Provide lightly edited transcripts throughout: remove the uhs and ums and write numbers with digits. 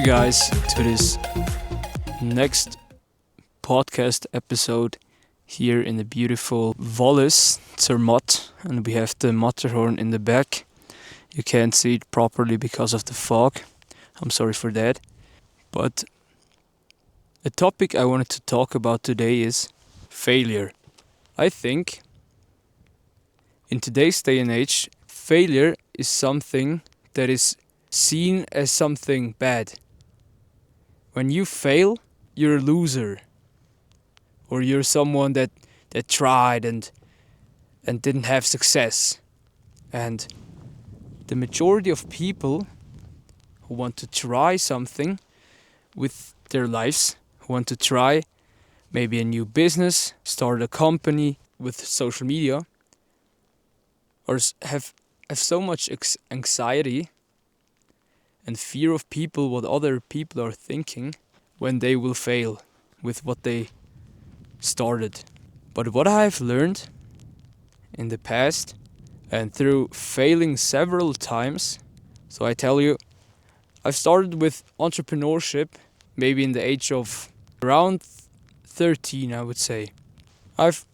you guys to this next podcast episode here in the beautiful Wallis Zermatt, and we have the Matterhorn in the back. You can't see it properly because of the fog. I'm sorry for that. But the topic I wanted to talk about today is failure. I think in today's day and age, failure is something that is seen as something bad. When you fail, you're a loser. Or you're someone that tried and didn't have success. And the majority of people who want to try something with their lives, who want to try maybe a new business, start a company with social media, or have so much anxiety and fear of people, what other people are thinking when they will fail with what they started. But what I've learned in the past and through failing several times, so I tell you, I've started with entrepreneurship maybe in the age of around 13, I would say. I've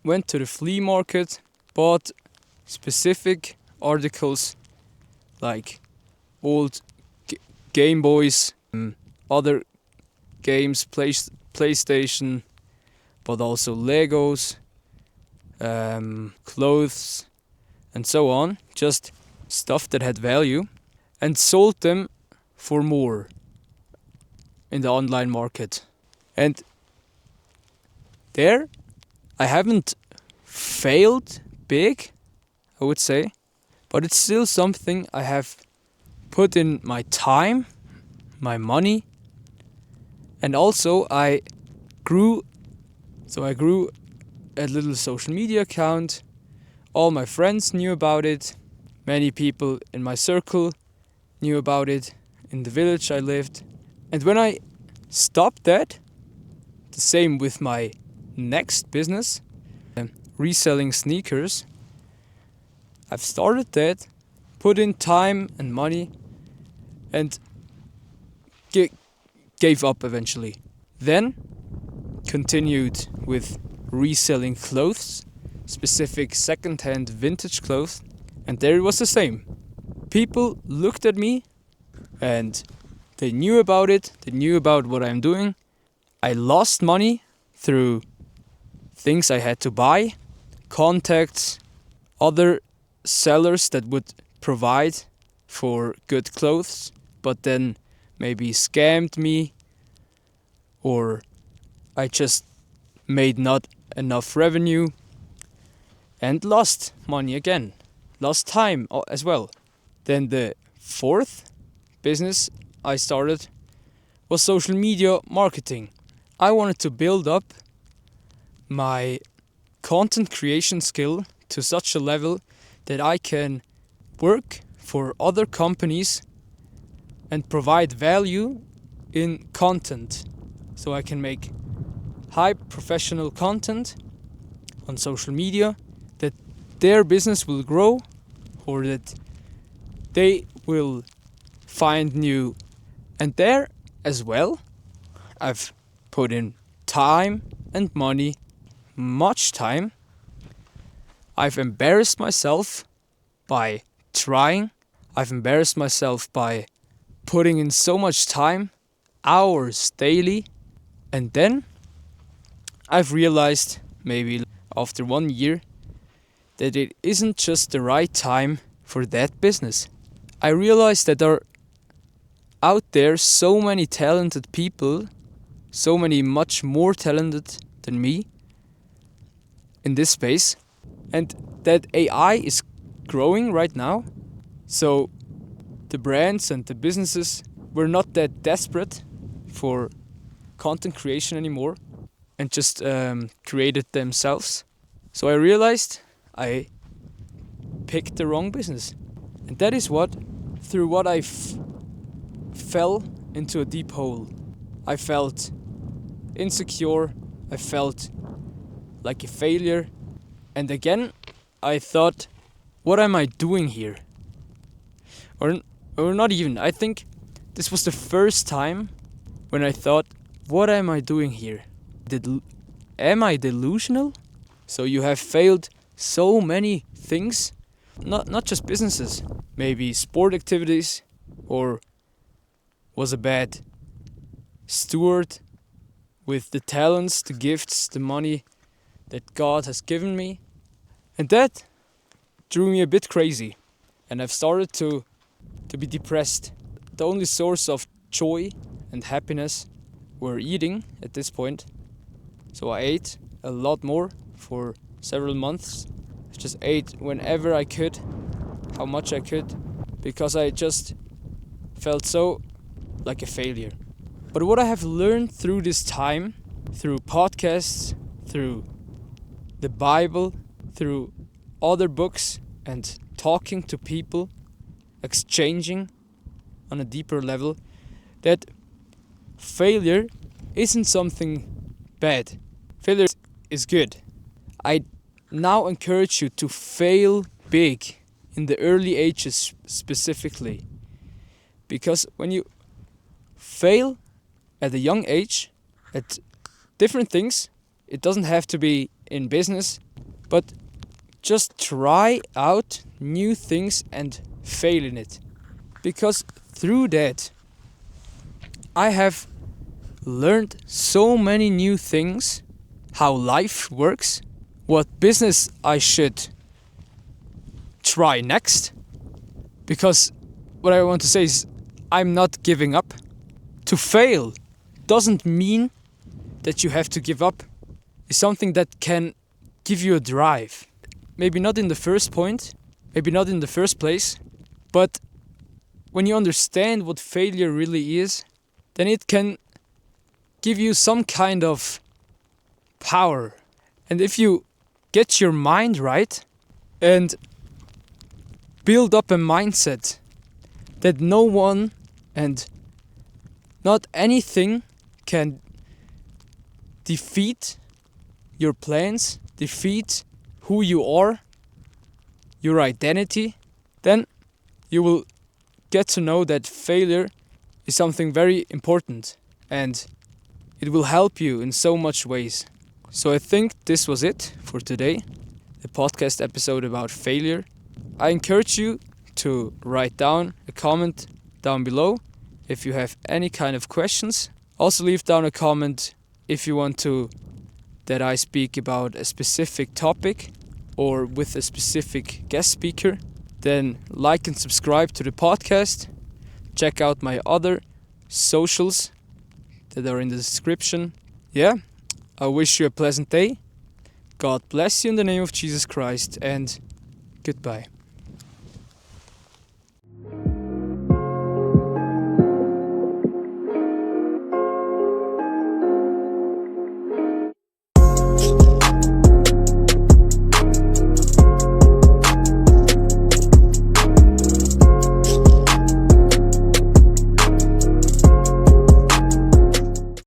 went to the flea market, bought specific articles like old Game Boys, other games, PlayStation, but also Legos, clothes, and so on. Just stuff that had value, and sold them for more in the online market. And there, I haven't failed big, I would say, but it's still something I have put in my time, my money, and also I grew a little social media account. All my friends knew about it. Many people in my circle knew about it in the village I lived. And when I stopped that, the same with my next business, reselling sneakers, I've started that, put in time and money, and gave up eventually. Then continued with reselling clothes, specific second-hand vintage clothes, and there it was the same. People looked at me and they knew about it, they knew about what I'm doing. I lost money through things I had to buy, contacts, other sellers that would provide for good clothes, but then maybe scammed me, or I just made not enough revenue and lost money again, lost time as well. Then the fourth business I started was social media marketing. I wanted to build up my content creation skill to such a level that I can work for other companies and provide value in content. So I can make high professional content on social media that their business will grow, or that they will find new. And there as well, I've put in time and money, much time. I've embarrassed myself by trying. I've embarrassed myself by putting in so much time, hours daily. And then I've realized, maybe after 1 year, that it isn't just the right time for that business. I realized that there are out there so many talented people, so many much more talented than me in this space, and that AI is growing right now. So the brands and the businesses were not that desperate for content creation anymore and just created themselves. So I realized I picked the wrong business. And that is through what I fell into a deep hole. I felt insecure, I felt like a failure, and again I thought, what am I doing here? Or not even, I think This was the first time when I thought, what am I doing here? Am I delusional? So you have failed so many things, not just businesses, maybe sport activities, or was a bad steward with the talents, the gifts, the money that God has given me. And that drew me a bit crazy, and I've started to be depressed. The only source of joy and happiness were eating at this point. So I ate a lot more for several months. I just ate whenever I could, how much I could, because I just felt so like a failure. But what I have learned through this time, through podcasts, through the Bible, through other books, and talking to people, exchanging on a deeper level, that failure isn't something bad. Failure is good. I now encourage you to fail big in the early ages specifically. Because when you fail at a young age, at different things, it doesn't have to be in business, but just try out new things and fail in it. Because through that, I have learned so many new things, how life works, what business I should try next. Because what I want to say is, I'm not giving up. To fail doesn't mean that you have to give up. It's something that can give you a drive. Maybe not in the first point, maybe not in the first place, but when you understand what failure really is, then it can give you some kind of power. And if you get your mind right and build up a mindset that no one and not anything can defeat your plans, defeat who you are, your identity, then you will get to know that failure is something very important, and it will help you in so much ways. So I think this was it for today, the podcast episode about failure. I encourage you to write down a comment down below if you have any kind of questions. Also leave down a comment if you want that I speak about a specific topic or with a specific guest speaker. Then like and subscribe to the podcast. Check out my other socials that are in the description. Yeah, I wish you a pleasant day. God bless you in the name of Jesus Christ, and goodbye.